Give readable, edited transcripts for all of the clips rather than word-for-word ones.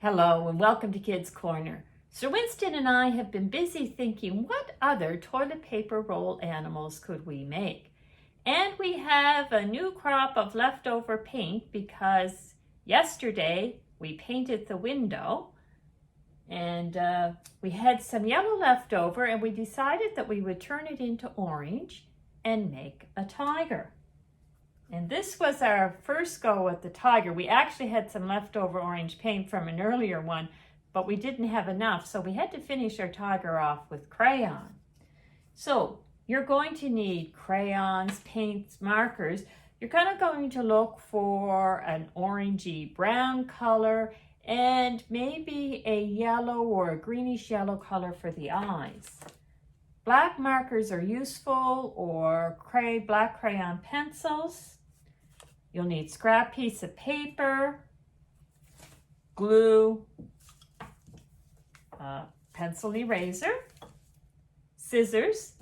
Hello and welcome to Kids Corner. Sir Winston and I have been busy thinking what other toilet paper roll animals could we make. And we have a new crop of leftover paint because yesterday we painted the window and we had some yellow left over and we decided that we would turn it into orange and make a tiger. And this was our first go at the tiger. We actually had some leftover orange paint from an earlier one, but we didn't have enough, so we had to finish our tiger off with crayon. So you're going to need crayons, paints, markers. You're kind of going to look for an orangey brown color and maybe a yellow or a greenish yellow color for the eyes. Black markers are useful, or black crayon pencils. You'll need scrap piece of paper, glue, pencil eraser, scissors,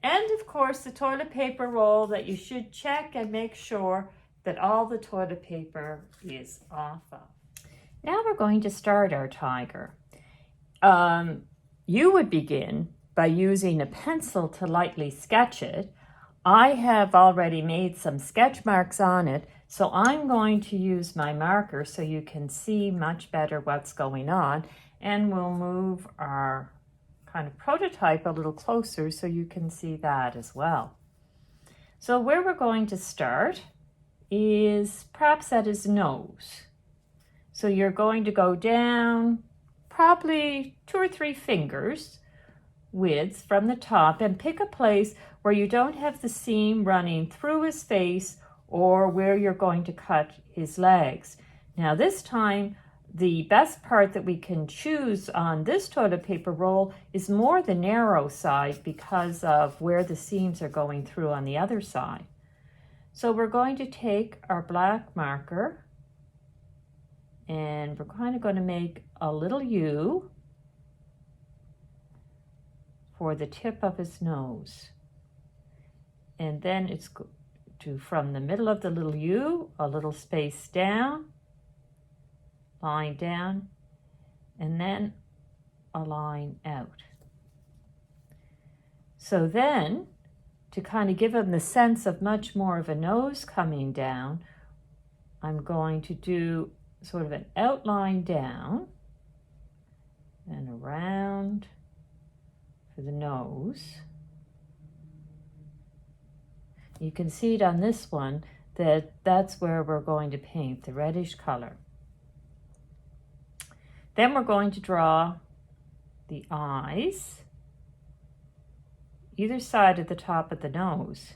and of course the toilet paper roll that you should check and make sure that all the toilet paper is off of. Now we're going to start our tiger. You would begin by using a pencil to lightly sketch it. I have already made some sketch marks on it, so I'm going to use my marker so you can see much better what's going on, and we'll move our kind of prototype a little closer so you can see that as well. So where we're going to start is perhaps at his nose. So you're going to go down probably 2 or 3 fingers width from the top and pick a place where you don't have the seam running through his face or where you're going to cut his legs. Now this time, the best part that we can choose on this toilet paper roll is more the narrow side because of where the seams are going through on the other side. So we're going to take our black marker and we're kind of going to make a little U for the tip of his nose. And then it's to, from the middle of the little U, a little space down, line down, and then a line out. So then, to kind of give him the sense of much more of a nose coming down, I'm going to do sort of an outline down and around for the nose. You can see it on this one that that's where we're going to paint the reddish color. Then we're going to draw the eyes, either side of the top of the nose.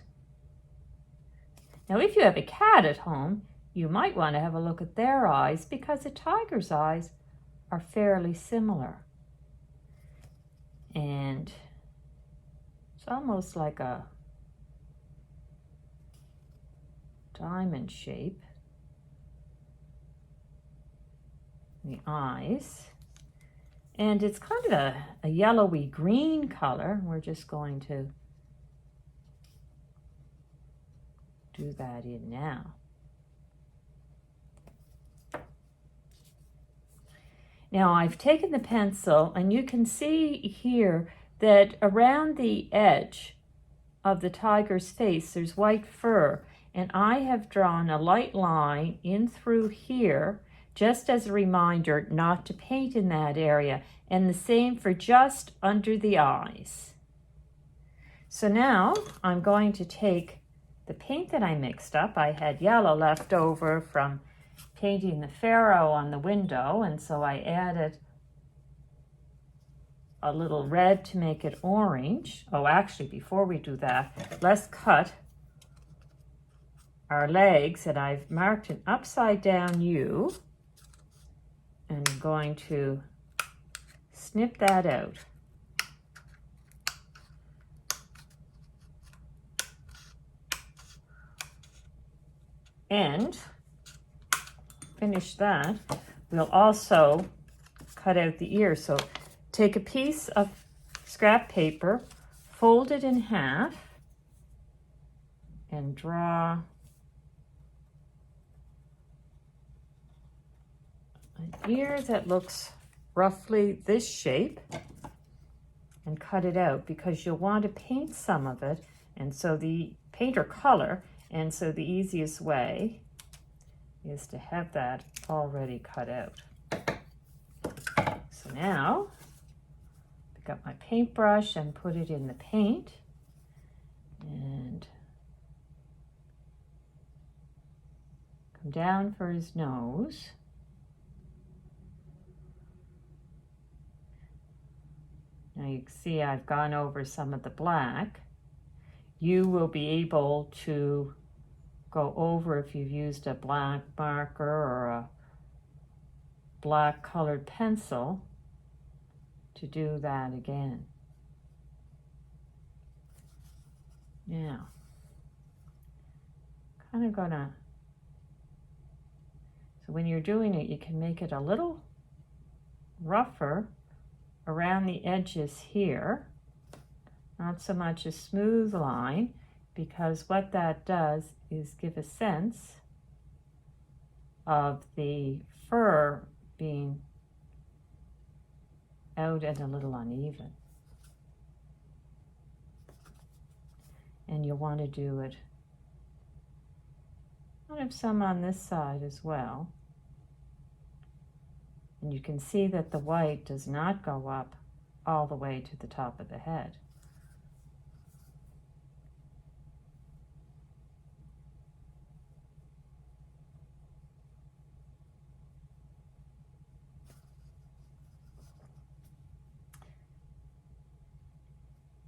Now if you have a cat at home, you might want to have a look at their eyes because a tiger's eyes are fairly similar. And it's almost like a diamond shape, the eyes, and it's kind of a yellowy green color. We're just going to do that in now. Now I've taken the pencil and you can see here that around the edge of the tiger's face there's white fur, and I have drawn a light line in through here just as a reminder not to paint in that area, and the same for just under the eyes. So now I'm going to take the paint that I mixed up. I had yellow left over from painting the pharaoh on the window, and so I added a little red to make it orange. Oh, actually, before we do that, let's cut our legs, and I've marked an upside down U, and I'm going to snip that out. And finish that. We'll also cut out the ear. So take a piece of scrap paper, fold it in half, and draw an ear that looks roughly this shape and cut it out, because you'll want to paint some of it, and so the paint or color, and so the easiest way is to have that already cut out. So now pick up my paintbrush and put it in the paint, and come down for his nose. Now you can see I've gone over some of the black. You will be able to go over, if you've used a black marker or a black colored pencil, to do that again. Now, kind of gonna, so when you're doing it, you can make it a little rougher around the edges here, not so much a smooth line, because what that does is give a sense of the fur being out and a little uneven. And you want to do it, kind of some on this side as well. And you can see that the white does not go up all the way to the top of the head.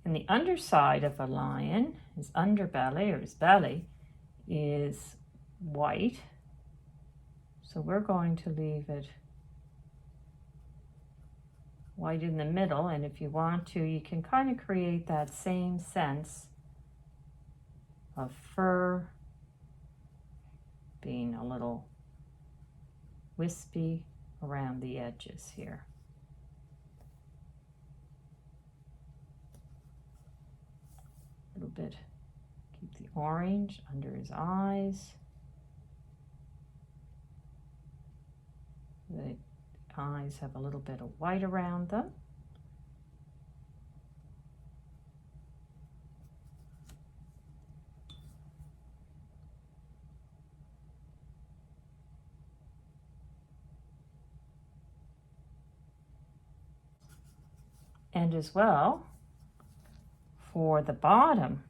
And the underside of a lion, his underbelly or his belly, is white. So we're going to leave it white in the middle, and if you want to, you can kind of create that same sense of fur being a little wispy around the edges here. A little bit, keep the orange under his eyes. The eyes have a little bit of white around them. And as well, for the bottom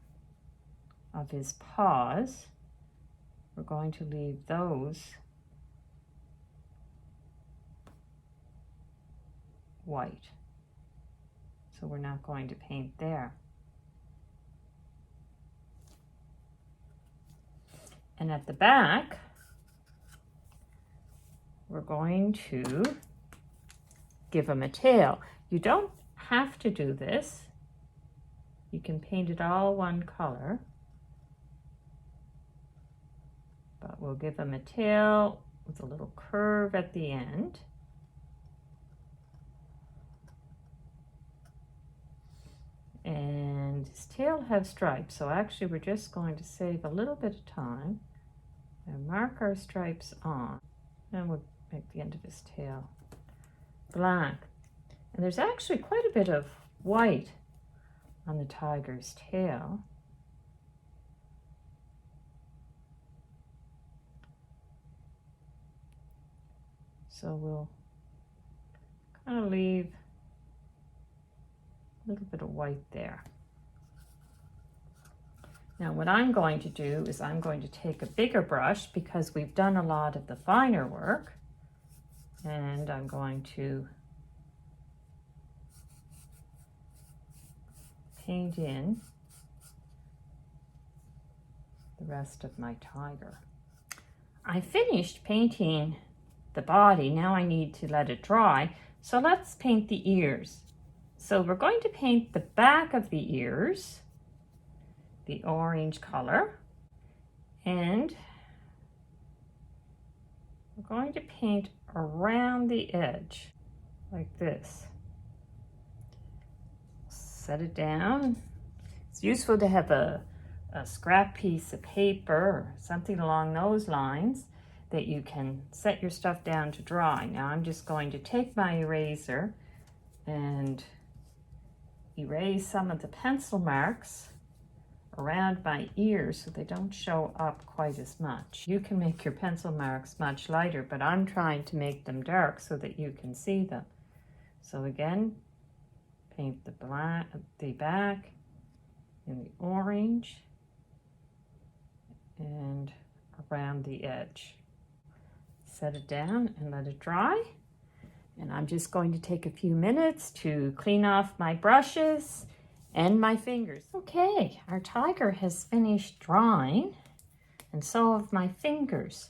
of his paws, we're going to leave those white. So we're not going to paint there. And at the back, we're going to give him a tail. You don't have to do this. You can paint it all one color. But we'll give him a tail with a little curve at the end. And his tail has stripes, so actually we're just going to save a little bit of time and mark our stripes on. And we'll make the end of his tail black. And there's actually quite a bit of white on the tiger's tail. So we'll kind of leave a little bit of white there. Now what I'm going to do is I'm going to take a bigger brush, because we've done a lot of the finer work, and I'm going to paint in the rest of my tiger. I finished painting the body. Now I need to let it dry. So let's paint the ears. So we're going to paint the back of the ears, the orange color, and we're going to paint around the edge like this. Set it down. It's useful to have a scrap piece of paper or something along those lines that you can set your stuff down to dry. Now I'm just going to take my eraser and erase some of the pencil marks around my ears so they don't show up quite as much. You can make your pencil marks much lighter, but I'm trying to make them dark so that you can see them. So again, paint the back in the orange and around the edge. Set it down and let it dry. And I'm just going to take a few minutes to clean off my brushes and my fingers. Okay, our tiger has finished drying, and so have my fingers.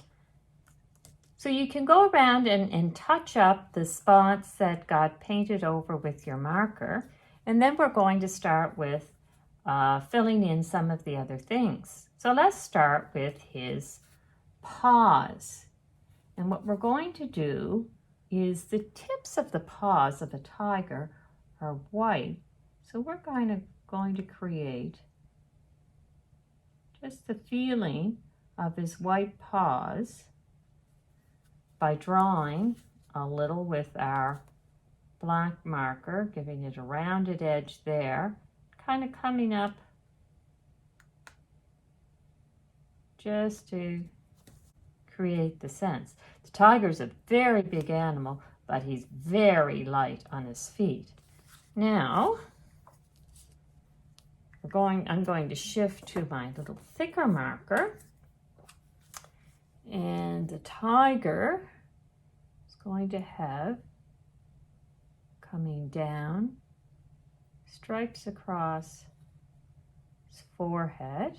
So you can go around and touch up the spots that got painted over with your marker, and then we're going to start with filling in some of the other things. So let's start with his paws. And what we're going to do is the tips of the paws of a tiger are white. So we're going to create just the feeling of his white paws by drawing a little with our black marker, giving it a rounded edge there, kind of coming up just to create the sense. The tiger's a very big animal, but he's very light on his feet. Now, I'm going to shift to my little thicker marker, and the tiger is going to have, coming down, stripes across his forehead.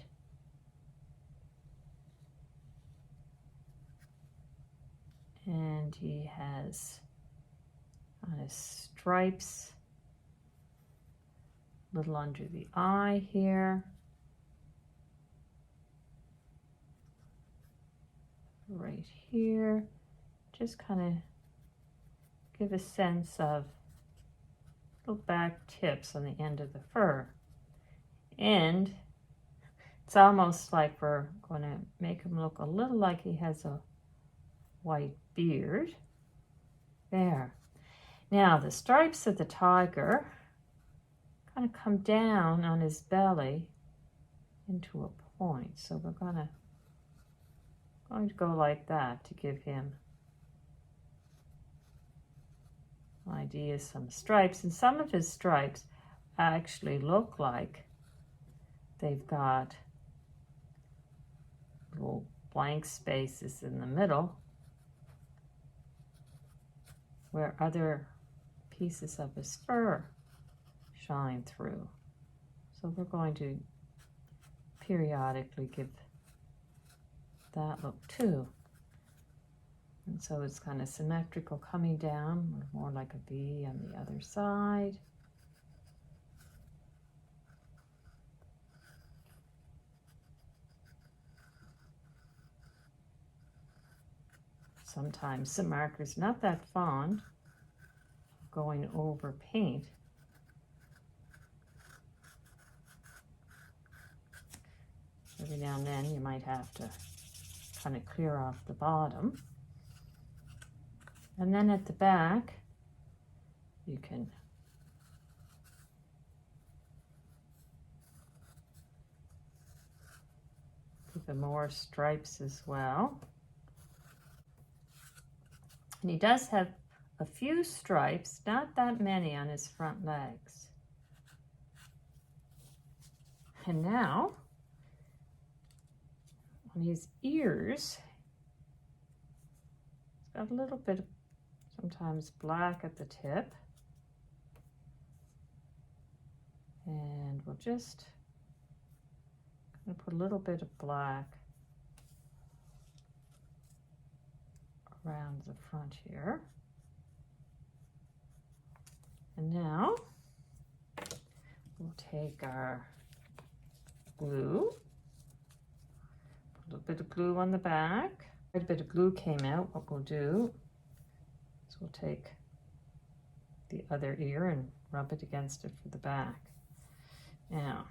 And he has on his stripes a little under the eye here. Right here. Just kind of give a sense of little back tips on the end of the fur. And it's almost like we're going to make him look a little like he has a white beard. There. Now the stripes of the tiger kind of come down on his belly into a point. So we're going to go like that to give him an idea of some stripes. And some of his stripes actually look like they've got little blank spaces in the middle where other pieces of his fur shine through. So we're going to periodically give that look too. And so it's kind of symmetrical coming down, more like a V on the other side. Sometimes the marker's not that fond of going over paint. Every now and then you might have to kind of clear off the bottom. And then at the back, you can give him more stripes as well. And he does have a few stripes, not that many on his front legs. And now, on his ears, he's got a little bit of sometimes black at the tip. And we'll just kind of put a little bit of black around the front here. And now we'll take our glue, put a little bit of glue on the back. Quite a bit of glue came out. What we'll do is we'll take the other ear and rub it against it for the back. Now,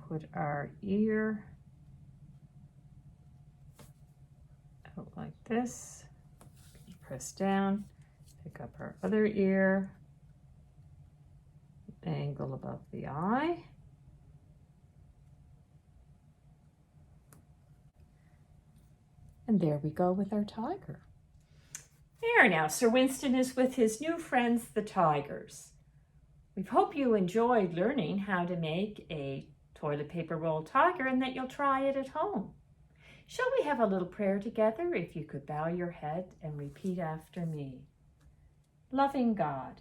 put our ear like this. Press down, pick up her other ear, angle above the eye. And there we go with our tiger. There now, Sir Winston is with his new friends, the tigers. We hope you enjoyed learning how to make a toilet paper roll tiger and that you'll try it at home. Shall we have a little prayer together? If you could bow your head and repeat after me. Loving God,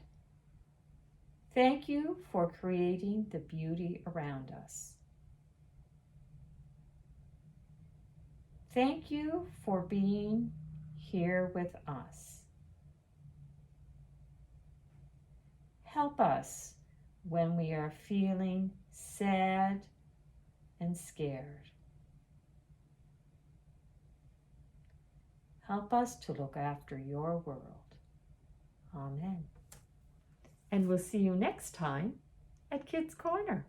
thank you for creating the beauty around us. Thank you for being here with us. Help us when we are feeling sad and scared. Help us to look after your world. Amen. And we'll see you next time at Kids Corner.